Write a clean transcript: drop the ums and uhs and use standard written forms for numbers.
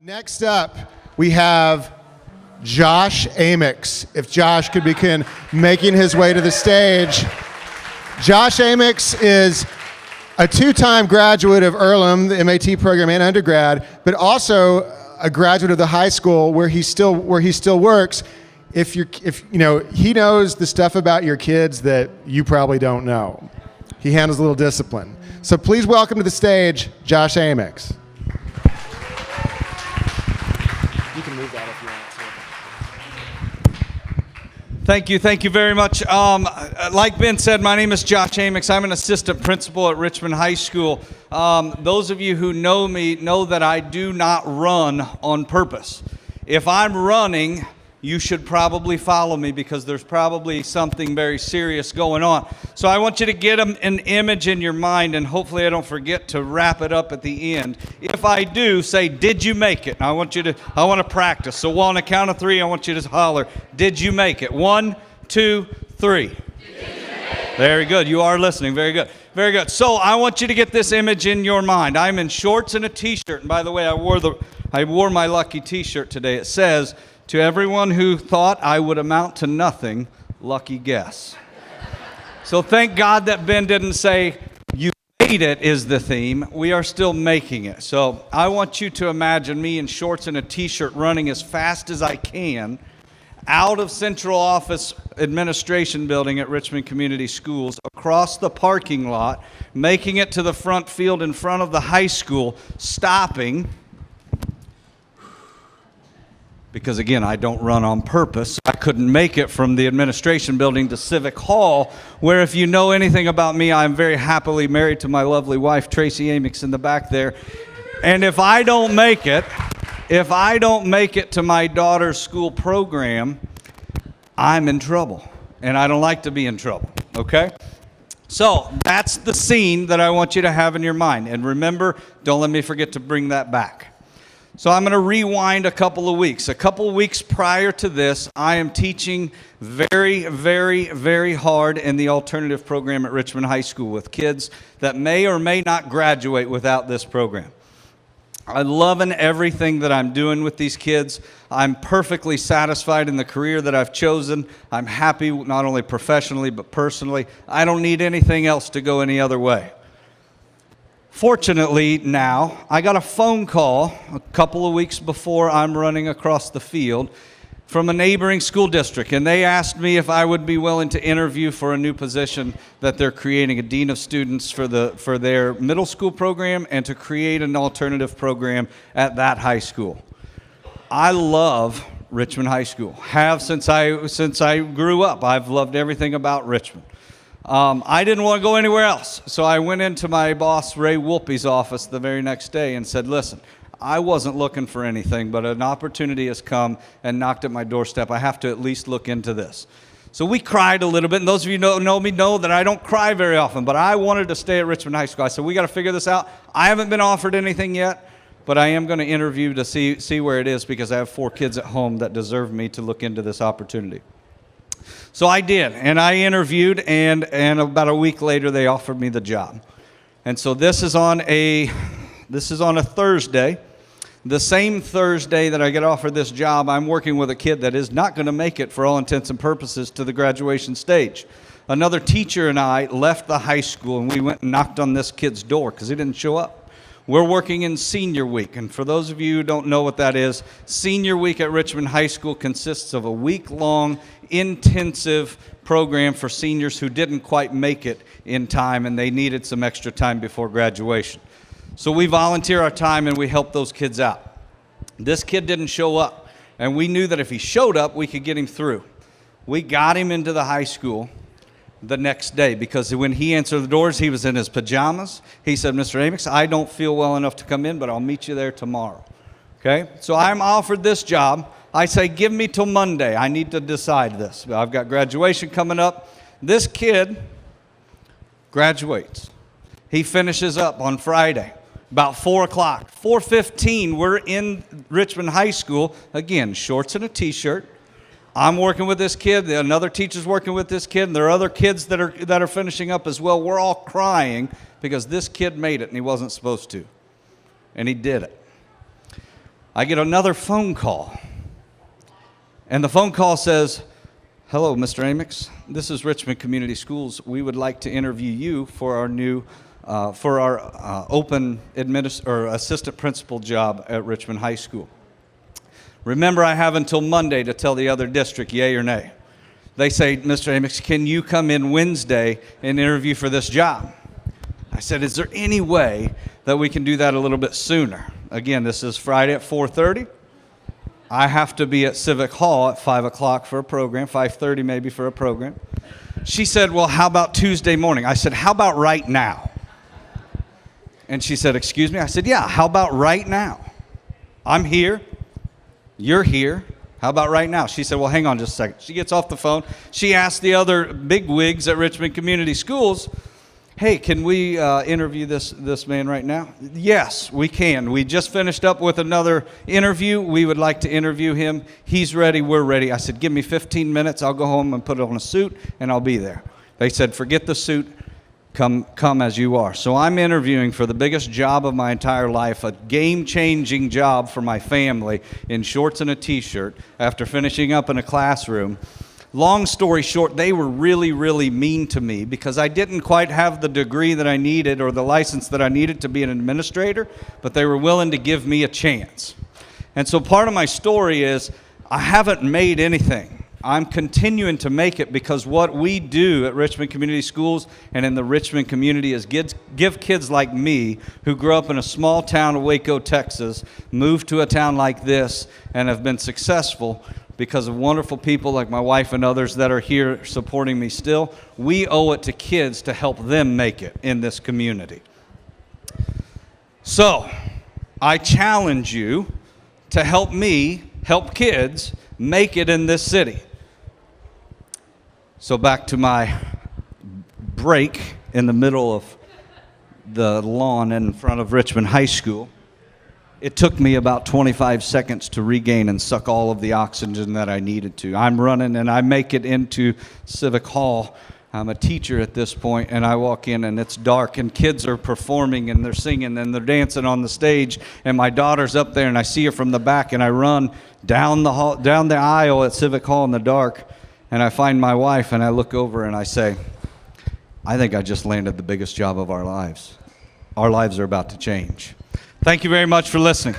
Next up, we have Josh Amyx. If Josh could begin making his way to the stage. Josh Amyx is a two-time graduate of Earlham, the MAT program and undergrad, but also a graduate of the high school where he still works. If he knows the stuff about your kids that you probably don't know. He handles a little discipline. So please welcome to the stage, Josh Amyx. You can move that if you want to. Thank you very much. Like Ben said, my name is Josh Amyx. I'm an assistant principal at Richmond High School. Those of you who know me know that I do not run on purpose. If I'm running, you should probably follow me because there's probably something very serious going on. So I want you to get an image in your mind, and hopefully I don't forget to wrap it up at the end. If I do, say, did you make it? And I want to practice. So on a count of three, I want you to holler, did you make it? 1, 2, 3. Very good. You are listening. Very good. Very good. So I want you to get this image in your mind. I'm in shorts and a t-shirt. And by the way, I wore my lucky t-shirt today. It says, to everyone who thought I would amount to nothing, lucky guess. So thank God that Ben didn't say, you made it is the theme. We are still making it. So I want you to imagine me in shorts and a t-shirt running as fast as I can out of Central Office Administration Building at Richmond Community Schools, across the parking lot, making it to the front field in front of the high school, stopping, because again, I don't run on purpose. I couldn't make it from the administration building to Civic Hall, where if you know anything about me, I'm very happily married to my lovely wife, Tracy Amyx, in the back there. And if I don't make it to my daughter's school program, I'm in trouble. And I don't like to be in trouble, okay? So that's the scene that I want you to have in your mind. And remember, don't let me forget to bring that back. So I'm going to rewind a couple of weeks. A couple of weeks prior to this, I am teaching very, very, very hard in the alternative program at Richmond High School with kids that may or may not graduate without this program. I'm loving everything that I'm doing with these kids. I'm perfectly satisfied in the career that I've chosen. I'm happy not only professionally but personally. I don't need anything else to go any other way. Fortunately now, I got a phone call a couple of weeks before I'm running across the field from a neighboring school district, and they asked me if I would be willing to interview for a new position that they're creating, a dean of students for their middle school program, and to create an alternative program at that high school. I love Richmond High School. Have since I grew up. I've loved everything about Richmond. I didn't want to go anywhere else, so I went into my boss, Ray Wolpe's office the very next day and said, listen, I wasn't looking for anything, but an opportunity has come and knocked at my doorstep. I have to at least look into this. So we cried a little bit, and those of you who know me know that I don't cry very often, but I wanted to stay at Richmond High School. I said, we got to figure this out. I haven't been offered anything yet, but I am going to interview to see where it is because I have 4 kids at home that deserve me to look into this opportunity. So I did, and I interviewed, and about a week later, they offered me the job. And so this is on a Thursday. The same Thursday that I get offered this job, I'm working with a kid that is not going to make it, for all intents and purposes, to the graduation stage. Another teacher and I left the high school, and we went and knocked on this kid's door because he didn't show up. We're working in Senior Week, and for those of you who don't know what that is, Senior Week at Richmond High School consists of a week-long, intensive program for seniors who didn't quite make it in time, and they needed some extra time before graduation. So we volunteer our time, and we help those kids out. This kid didn't show up, and we knew that if he showed up, we could get him through. We got him into the high school the next day, because when he answered the doors, he was in his pajamas. He said, Mr. Amyx, I don't feel well enough to come in, but I'll meet you there tomorrow. Okay? So I'm offered this job. I say, give me till Monday. I need to decide this. I've got graduation coming up. This kid graduates. He finishes up on Friday, about 4 o'clock. 4:15, we're in Richmond High School. Again, shorts and a t-shirt. I'm working with this kid, another teacher's working with this kid, and there are other kids that are finishing up as well. We're all crying because this kid made it and he wasn't supposed to. And he did it. I get another phone call. And the phone call says, "Hello, Mr. Amyx. This is Richmond Community Schools. We would like to interview you for our new, open assistant principal job at Richmond High School. Remember, I have until Monday to tell the other district yay or nay." They say, "Mr. Amyx, can you come in Wednesday and interview for this job?" I said, "Is there any way that we can do that a little bit sooner?" Again, this is Friday at 4:30. I have to be at Civic Hall at 5 o'clock for a program, 5:30 maybe for a program. She said, "Well, how about Tuesday morning?" I said, "How about right now?" And she said, "Excuse me?" I said, "Yeah, how about right now? I'm here. You're here. How about right now?" She said, "Well, hang on just a second." She gets off the phone. She asked the other bigwigs at Richmond Community Schools, "Hey, can we interview this man right now?" "Yes, we can. We just finished up with another interview. We would like to interview him. He's ready. We're ready." I said, "Give me 15 minutes. I'll go home and put on a suit, and I'll be there." They said, "Forget the suit. Come as you are." So I'm interviewing for the biggest job of my entire life, a game-changing job for my family, in shorts and a T-shirt after finishing up in a classroom. Long story short, they were really, really mean to me because I didn't quite have the degree that I needed or the license that I needed to be an administrator, but they were willing to give me a chance. And so part of my story is I haven't made anything. I'm continuing to make it because what we do at Richmond Community Schools and in the Richmond community is give kids like me who grew up in a small town of Waco, Texas, moved to a town like this, and have been successful because of wonderful people like my wife and others that are here supporting me still. We owe it to kids to help them make it in this community. So, I challenge you to help me help kids make it in this city. So back to my break in the middle of the lawn in front of Richmond High School. It took me about 25 seconds to regain and suck all of the oxygen that I needed to. I'm running and I make it into Civic Hall. I'm a teacher at this point, and I walk in and it's dark and kids are performing and they're singing and they're dancing on the stage, and my daughter's up there and I see her from the back, and I run down the hall, down the aisle at Civic Hall in the dark, and I find my wife and I look over and I say, "I think I just landed the biggest job of our lives. Our lives are about to change." Thank you very much for listening.